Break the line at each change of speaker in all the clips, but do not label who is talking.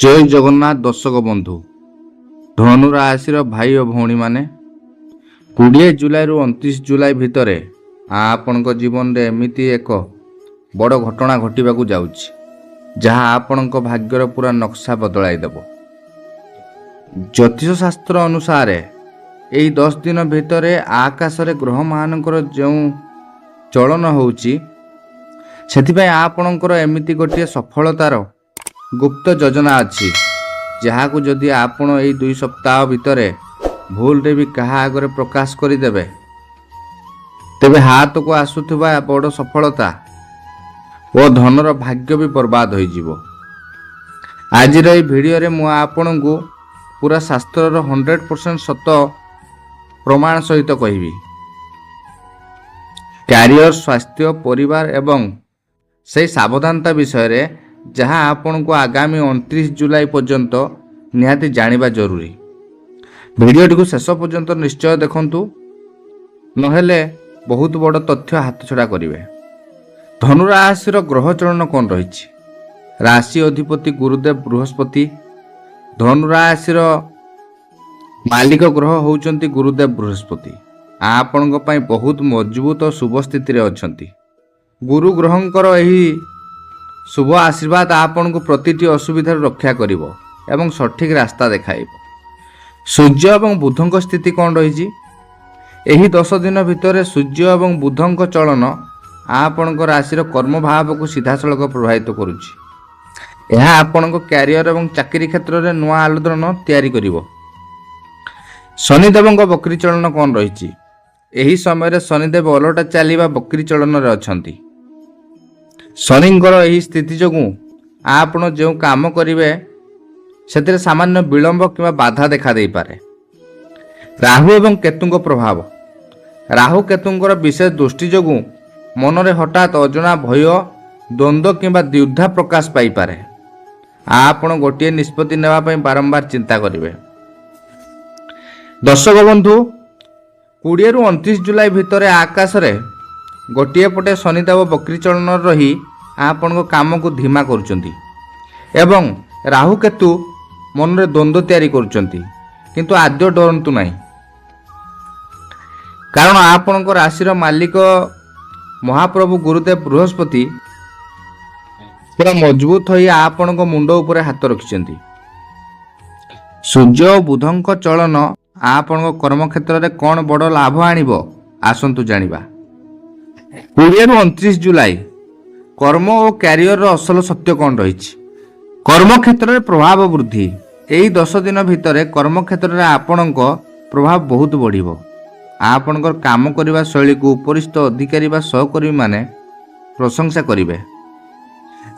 जय जगन्नाथ दर्शक बंधु धनु राशि भाई और भौणी माने 20 जुलाई रु 29 जुलाई भितर आपण जीवन रे एमिति एक बड़ घटना घटवा जाउछि जहाँ आपण भाग्यर पूरा नक्शा बदलाई देव। ज्योतिष शास्त्र अनुसार यही 10 दिन भितर आकाश रे ग्रह मानकर जो चलन होउछि सेथिपई आपणकर एमिति गोटे सफलतार गुप्त योजना अच्छी जहाँ को जदि आपण यही 2 सप्ताह भितर भूल रे भी कहा आगे प्रकाश करदेवे तेबे हाथ को आसुवा बड़ सफलता और धनर भाग्य भी बर्बाद हो। आज भिडियो रे मु आपण को पूरा शास्त्र 100% सत प्रमाण सहित कहबी। कैरियर स्वास्थ्य परिवार एवं से सावधानता विषय रे जहाँ आपण को आगामी 29 जुलाई पर्यंत निहाती जानिबा जरूरी। भिडियोटी को शेष पर्यंत निश्चय देखंतु नहेले बहुत बड़ तथ्य हाथ छड़ा करिवे। धनु राशि ग्रह चलन कौन रही? राशि अधिपति गुरुदेव बृहस्पति। धनु राशि मालिक ग्रह होउचंती गुरुदेव बृहस्पति। आपण बहुत मजबूत और शुभ स्थिति रे अछंती। गुरु ग्रहंकर एही शुभ आशीर्वाद आपण को प्रतिटी असुविधा रक्षा करिवो एवं सठिक रास्ता देखाइबो। सूर्य एवं बुधंक स्थिति कौन रही? एही 10 दिन भितर सूर्य एवं बुधंक चलन आपण राशि कर्म भाव को सीधासलख प्रभावित करुछि। यह आपण कैरियर एवं चाकरी क्षेत्र में नुआ आलोड़न तैयारी करिवो। शनिदेव बकरी चलन कौन रही? एही समय शनिदेव अलटा चलिबा बकरी चलन रे अछंती। शनिंकर यही स्थिति जोगु आपण जो काम करिवे सेतिरे सामान्य विलंब किंवा बाधा देखा दे पारे। राहु एवं केतुंक प्रभाव। राहु केतुंकर विशेष दृष्टि जोगु मनरे हठात अजना भय द्वंद्व किंवा द्विधा प्रकाश पाई पारे। आपण गोटे निष्पत्ति नेवा पई बारंबार चिंता करिवे। दर्शक बंधु 20 रु 29 जुलाई भितर आकाश रे गोटे पटे शनिदेव बकरी चलन रही आपण को काम को धीमा करुचंती एवं राहु केतु मन रे द्वंद्व तैयारी करुचंती। किंतु आद्य डरंतु नहीं, कारण आपण को राशि मालिक महाप्रभु गुरुदेव बृहस्पति पूरा मजबूत होई आपण को मुंड ऊपर हाथ रखिचंती। सूर्य और बुधंक चलन आपण को कर्म क्षेत्र रे कौन बड़ लाभ आनिबो आसंतु जानिबा। 20 रु 29 जुलाई कर्म और कैरियर असल सत्य कौन रही? कर्म क्षेत्र में प्रभाव वृद्धि। यही 10 दिन भितर कर्म क्षेत्र में आपण प्रभाव बहुत बढ़िबो। आपणकर काम करने शैली को उपरिस्थ अधिकारी व सहकर्मी माने प्रशंसा करिवे।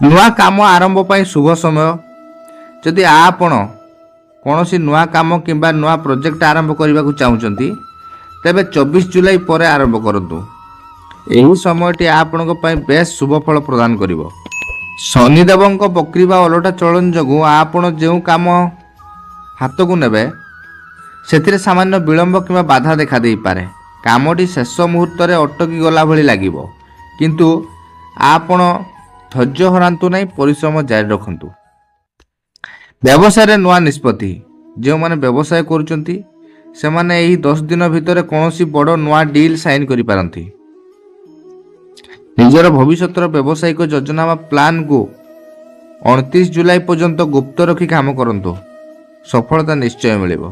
नुआ काम आरंभ पाई शुभ समय। जदि आपण कौन सी नुआ काम किंबा नुआ प्रोजेक्ट आरंभ करने को चाहूँगी तेबे 24 जुलाई पर आरंभ करतु। यही समयटी आपण बेस शुभ फल प्रदान करिवो। शनिदेव बकरी बा अलटा चलन जोगु आपण जो काम हाथ को नेबे सेथिरे सामान्य विलंब किंवा बाधा देखा दे पारे। कामटी शेष मुहूर्त रे अटकी गला भली लागिवो, किंतु आपण धैर्य हरांतु नहीं, परिश्रम जारी रखंतु। व्यवसाय रे नुआ निष्पत्ति। जो माने व्यवसाय करूचंती से माने एही 10 दिन भितर कोनोसी बड़ नुआ डील साइन करि पारंती। निजर भविष्यतर व्यावसायिक योजना व प्लान को 29 जुलाई पर्यंत गुप्त रखी काम करंतु, सफलता निश्चय मिलिबो।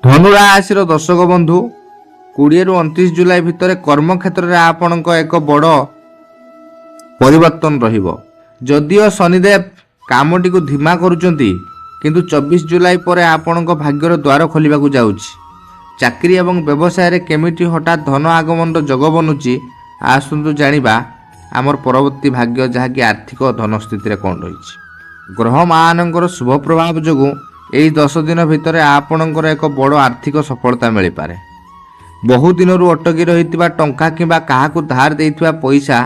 धनु राशि दर्शक बंधु 20 रु 29 जुलाई भितर कर्म क्षेत्र में आपणक एक बड़ परिवर्तन रहिबो। जदिओ शनिदेव कामटी को धीमा करुचंती, किंतु 24 जुलाई पर आपणक भाग्यर द्वार खोलिबाकू जाउछि। चाकरी एवं व्यवसाय रे केमिति हठात धन आगमन जग बनुची आसतु जानिबा आमर परवर्ती भाग्य जहाँकि आर्थिक धन स्थिति कौन रही। ग्रह मानकर शुभ प्रभाव जोगु यही 10 दिन भितर आपणकर एक बड़ आर्थिक सफलता मिल पारे। बहु दिन अटकी रही टंका किंबा काहाकू धार देइथिबा पैसा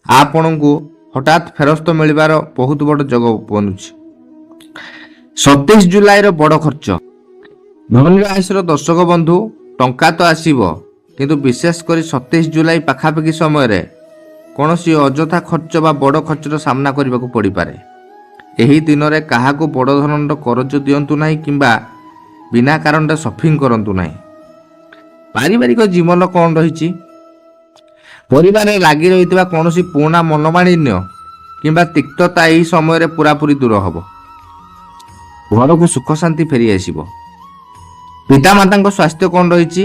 आपण को हठात फेरस्त मिलबार बहुत बड़ जग बनुछि। 27 जुलाई बड़ खर्च। धनु राशि दर्शक बंधु टंका तो आसीबो, किंतु विशेषकर 27 जुलाई पाखापाखि समय कौन सी अजथा खर्च बा बड़ खर्चर सामना करने को पड़ पारे। ଏହି ଦିନରେ କାହାକୁ ବଡ଼ ଧରଣର କରଜ ଦିଅନ୍ତୁ ନାହିଁ କିମ୍ବା ବିନା କାରଣରେ ସଫିଂ କରନ୍ତୁ ନାହିଁ। ପାରିବାରିକ ଜୀବନ କ'ଣ ରହିଛି? ପରିବାରରେ ଲାଗି ରହିଥିବା କୌଣସି ପୁରୁଣା ମନୋମାଳିନ୍ୟ କିମ୍ବା ତିକ୍ତତା ଏହି ସମୟରେ ପୁରାପୁରି ଦୂର ହେବ। ଘରକୁ ସୁଖ ଶାନ୍ତି ଫେରିଆସିବ। ପିତାମାତାଙ୍କ ସ୍ୱାସ୍ଥ୍ୟ କ'ଣ ରହିଛି?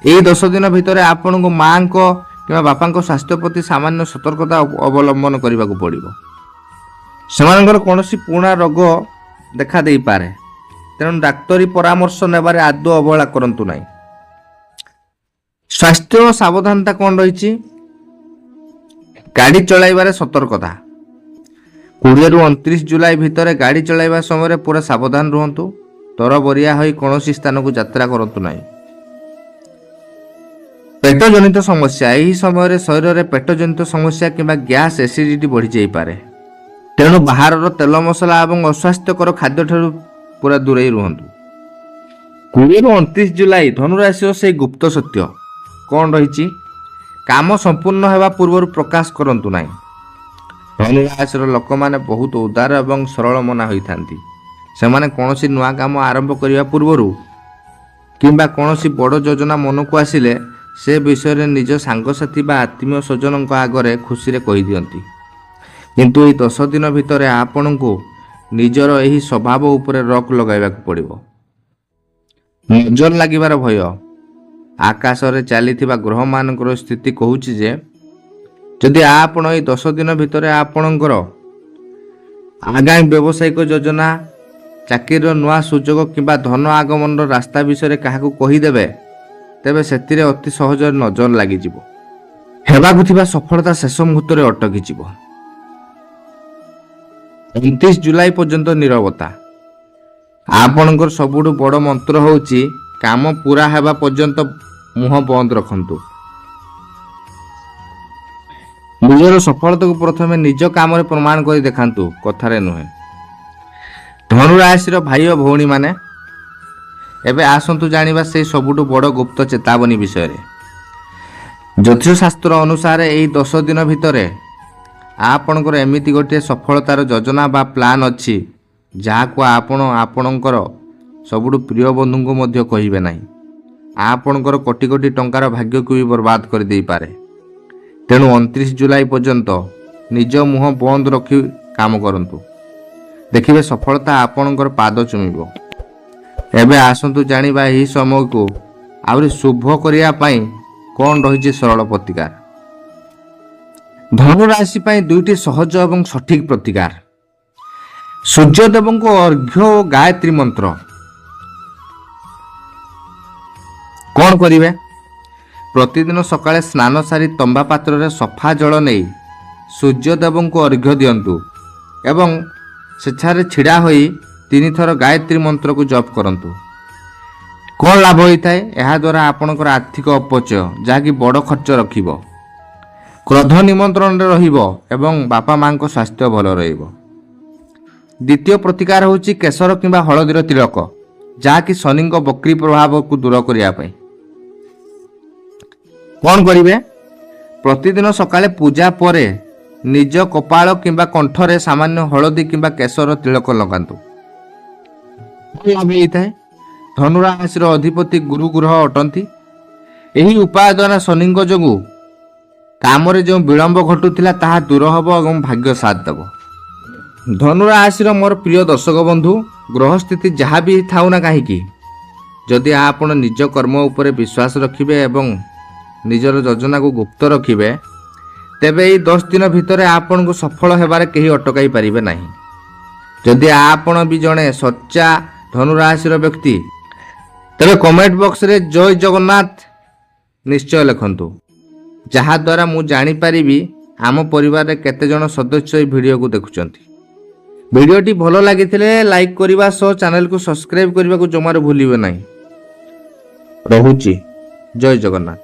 ଏହି 10 ଦିନ ଭିତରେ ଆପଣଙ୍କୁ ମାଆଙ୍କ କିମ୍ବା ବାପାଙ୍କ ସ୍ୱାସ୍ଥ୍ୟ ପ୍ରତି ସାମାନ୍ୟ ସତର୍କତା ଅବଲମ୍ବନ କରିବାକୁ ପଡ଼ିବ। ସେମାନଙ୍କର କୌଣସି ପୁରୁଣା ରୋଗ ଦେଖା ଦେଇପାରେ, ତେଣୁ ଡାକ୍ତରୀ ପରାମର୍ଶ ନେବାରେ ଆଦୌ ଅବହେଳା କରନ୍ତୁ ନାହିଁ। ସ୍ୱାସ୍ଥ୍ୟ ଓ ସାବଧାନତା କ'ଣ ରହିଛି? ଗାଡ଼ି ଚଳାଇବାରେ ସତର୍କତା। 20ରୁ 29 ଜୁଲାଇ ଭିତରେ ଗାଡ଼ି ଚଳାଇବା ସମୟରେ ପୁରା ସାବଧାନ ରୁହନ୍ତୁ। ତରବରିଆ ହୋଇ କୌଣସି ସ୍ଥାନକୁ ଯାତ୍ରା କରନ୍ତୁ ନାହିଁ। ପେଟଜନିତ ସମସ୍ୟା। ଏହି ସମୟରେ ଶରୀରରେ ପେଟଜନିତ ସମସ୍ୟା କିମ୍ବା ଗ୍ୟାସ୍ ଏସିଡିଟି ବଢ଼ିଯାଇପାରେ, ତେଣୁ ବାହାରର ତେଲ ମସଲା ଏବଂ ଅସ୍ୱାସ୍ଥ୍ୟକର ଖାଦ୍ୟଠାରୁ ପୁରା ଦୂରେଇ ରୁହନ୍ତୁ। 20ରୁ 29 ଜୁଲାଇ ଧନୁରାଶିର ସେହି ଗୁପ୍ତ ସତ୍ୟ କ'ଣ ରହିଛି? କାମ ସମ୍ପୂର୍ଣ୍ଣ ହେବା ପୂର୍ବରୁ ପ୍ରକାଶ କରନ୍ତୁ ନାହିଁ। ଧନୁରାଶିର ଲୋକମାନେ ବହୁତ ଉଦାର ଏବଂ ସରଳ ମନା ହୋଇଥାନ୍ତି। ସେମାନେ କୌଣସି ନୂଆ କାମ ଆରମ୍ଭ କରିବା ପୂର୍ବରୁ କିମ୍ବା କୌଣସି ବଡ଼ ଯୋଜନା ମନକୁ ଆସିଲେ ସେ ବିଷୟରେ ନିଜ ସାଙ୍ଗସାଥି ବା ଆତ୍ମୀୟ ସ୍ୱଜନଙ୍କ ଆଗରେ ଖୁସିରେ କହିଦିଅନ୍ତି। କିନ୍ତୁ ଏହି 10 ଦିନ ଭିତରେ ଆପଣଙ୍କୁ ନିଜର ଏହି ସ୍ୱଭାବ ଉପରେ ରକ୍ ଲଗାଇବାକୁ ପଡ଼ିବ। ନଜର ଲାଗିବାର ଭୟ। ଆକାଶରେ ଚାଲିଥିବା ଗ୍ରହମାନଙ୍କର ସ୍ଥିତି କହୁଛି ଯେ ଯଦି ଆପଣ ଏହି 10 ଦିନ ଭିତରେ ଆପଣଙ୍କର ଆଗାମୀ ବ୍ୟବସାୟିକ ଯୋଜନା, ଚାକିରିର ନୂଆ ସୁଯୋଗ କିମ୍ବା ଧନ ଆଗମନର ରାସ୍ତା ବିଷୟରେ କାହାକୁ କହିଦେବେ, ତେବେ ସେଥିରେ ଅତି ସହଜରେ ନଜର ଲାଗିଯିବ। ହେବାକୁ ଥିବା ସଫଳତା ଶେଷ ମୁହୂର୍ତ୍ତରେ ଅଟକିଯିବ। 29 ଜୁଲାଇ ପର୍ଯ୍ୟନ୍ତ ନୀରବତା। ଆପଣଙ୍କର ସବୁଠୁ ବଡ଼ ମନ୍ତ୍ର ହେଉଛି କାମ ପୁରା ହେବା ପର୍ଯ୍ୟନ୍ତ ମୁହଁ ବନ୍ଦ ରଖନ୍ତୁ। ନିଜର ସଫଳତାକୁ ପ୍ରଥମେ ନିଜ କାମରେ ପ୍ରମାଣ କରି ଦେଖାନ୍ତୁ, କଥାରେ ନୁହେଁ। ଧନୁରାଶିର ଭାଇ ଓ ଭଉଣୀମାନେ, ଏବେ ଆସନ୍ତୁ ଜାଣିବା ସେହି ସବୁଠୁ ବଡ଼ ଗୁପ୍ତ ଚେତାବନୀ ବିଷୟରେ। ଜ୍ୟୋତିଷଶାସ୍ତ୍ର ଅନୁସାରେ ଏହି 10 ଦିନ ଭିତରେ ଆପଣଙ୍କର ଏମିତି ଗୋଟିଏ ସଫଳତାର ଯୋଜନା ବା ପ୍ଲାନ୍ ଅଛି ଯାହାକୁ ଆପଣ ଆପଣଙ୍କର ସବୁଠୁ ପ୍ରିୟ ବନ୍ଧୁଙ୍କୁ ମଧ୍ୟ କହିବେ ନାହିଁ। ଆପଣଙ୍କର କୋଟି କୋଟି ଟଙ୍କାର ଭାଗ୍ୟକୁ ବି ବର୍ବାଦ କରିଦେଇପାରେ। ତେଣୁ 29 ଜୁଲାଇ ପର୍ଯ୍ୟନ୍ତ ନିଜ ମୁହଁ ବନ୍ଦ ରଖି କାମ କରନ୍ତୁ। ଦେଖିବେ ସଫଳତା ଆପଣଙ୍କର ପାଦ ଚୁମିବ। ଏବେ ଆସନ୍ତୁ ଜାଣିବା ଏହି ସମୟକୁ ଆହୁରି ଶୁଭ କରିବା ପାଇଁ କ'ଣ ରହିଛି ସରଳ ପ୍ରତିକାର। ଧନୁରାଶି ପାଇଁ 2ଟି ସହଜ ଏବଂ ସଠିକ୍ ପ୍ରତିକାର। ସୂର୍ଯ୍ୟଦେବଙ୍କୁ ଅର୍ଘ୍ୟ ଓ ଗାୟତ୍ରୀ ମନ୍ତ୍ର। କ'ଣ କରିବେ? ପ୍ରତିଦିନ ସକାଳେ ସ୍ନାନ ସାରି ତମ୍ବା ପାତ୍ରରେ ସଫା ଜଳ ନେଇ ସୂର୍ଯ୍ୟଦେବଙ୍କୁ ଅର୍ଘ୍ୟ ଦିଅନ୍ତୁ ଏବଂ ସେଠାରେ ଛିଡ଼ା ହୋଇ 3 ଥର ଗାୟତ୍ରୀ ମନ୍ତ୍ରକୁ ଜପ କରନ୍ତୁ। କ'ଣ ଲାଭ ହୋଇଥାଏ? ଏହାଦ୍ୱାରା ଆପଣଙ୍କର ଆର୍ଥିକ ଅପଚୟ, ଯାହାକି ବଡ଼ ଖର୍ଚ୍ଚ ରଖିବ, କ୍ରୋଧ ନିମନ୍ତ୍ରଣରେ ରହିବ ଏବଂ ବାପା ମାଙ୍କ ସ୍ୱାସ୍ଥ୍ୟ ଭଲ ରହିବ। ଦ୍ୱିତୀୟ ପ୍ରତିକାର ହେଉଛି କେଶର କିମ୍ବା ହଳଦୀର ତିଳକ, ଯାହାକି ଶନିଙ୍କ ବକ୍ରୀ ପ୍ରଭାବକୁ ଦୂର କରିବା ପାଇଁ। କ'ଣ କରିବେ? ପ୍ରତିଦିନ ସକାଳେ ପୂଜା ପରେ ନିଜ କପାଳ କିମ୍ବା କଣ୍ଠରେ ସାମାନ୍ୟ ହଳଦୀ କିମ୍ବା କେଶର ତିଳକ ଲଗାନ୍ତୁ। ଲାଭ ହେଇଥାଏ? ଧନୁରାଶିର ଅଧିପତି ଗୁରୁ ଗ୍ରହ ଅଟନ୍ତି। ଏହି ଉପାୟ ଦ୍ୱାରା ଶନିଙ୍କ ଯୋଗୁଁ କାମରେ ଯେଉଁ ବିଳମ୍ବ ଘଟୁଥିଲା ତାହା ଦୂର ହେବ ଏବଂ ଭାଗ୍ୟ ସାଥ ଦେବ। ଧନୁରାଶିର ମୋର ପ୍ରିୟ ଦର୍ଶକ ବନ୍ଧୁ, ଗ୍ରହସ୍ଥିତି ଯାହା ବି ଥାଉ ନା କାହିଁକି, ଯଦି ଆପଣ ନିଜ କର୍ମ ଉପରେ ବିଶ୍ୱାସ ରଖିବେ ଏବଂ ନିଜର ଯୋଜନାକୁ ଗୁପ୍ତ ରଖିବେ, ତେବେ ଏହି 10 ଦିନ ଭିତରେ ଆପଣଙ୍କୁ ସଫଳ ହେବାରେ କେହି ଅଟକାଇ ପାରିବେ ନାହିଁ। ଯଦି ଆପଣ ବି ଜଣେ ସଚ୍ଚା ଧନୁରାଶିର ବ୍ୟକ୍ତି, ତେବେ କମେଣ୍ଟ ବକ୍ସରେ ଜୟ ଜଗନ୍ନାଥ ନିଶ୍ଚୟ ଲେଖନ୍ତୁ, ଯାହାଦ୍ୱାରା ମୁଁ ଜାଣିପାରିବି ଆମ ପରିବାରରେ କେତେଜଣ ସଦସ୍ୟ ଏହି ଭିଡ଼ିଓକୁ ଦେଖୁଛନ୍ତି। ଭିଡ଼ିଓଟି ଭଲ ଲାଗିଥିଲେ ଲାଇକ୍ କରିବା ସହ ଚ୍ୟାନେଲକୁ ସବସ୍କ୍ରାଇବ୍ କରିବାକୁ ଜମାରୁ ଭୁଲିବେ ନାହିଁ। ରହୁଛି। ଜୟ ଜଗନ୍ନାଥ।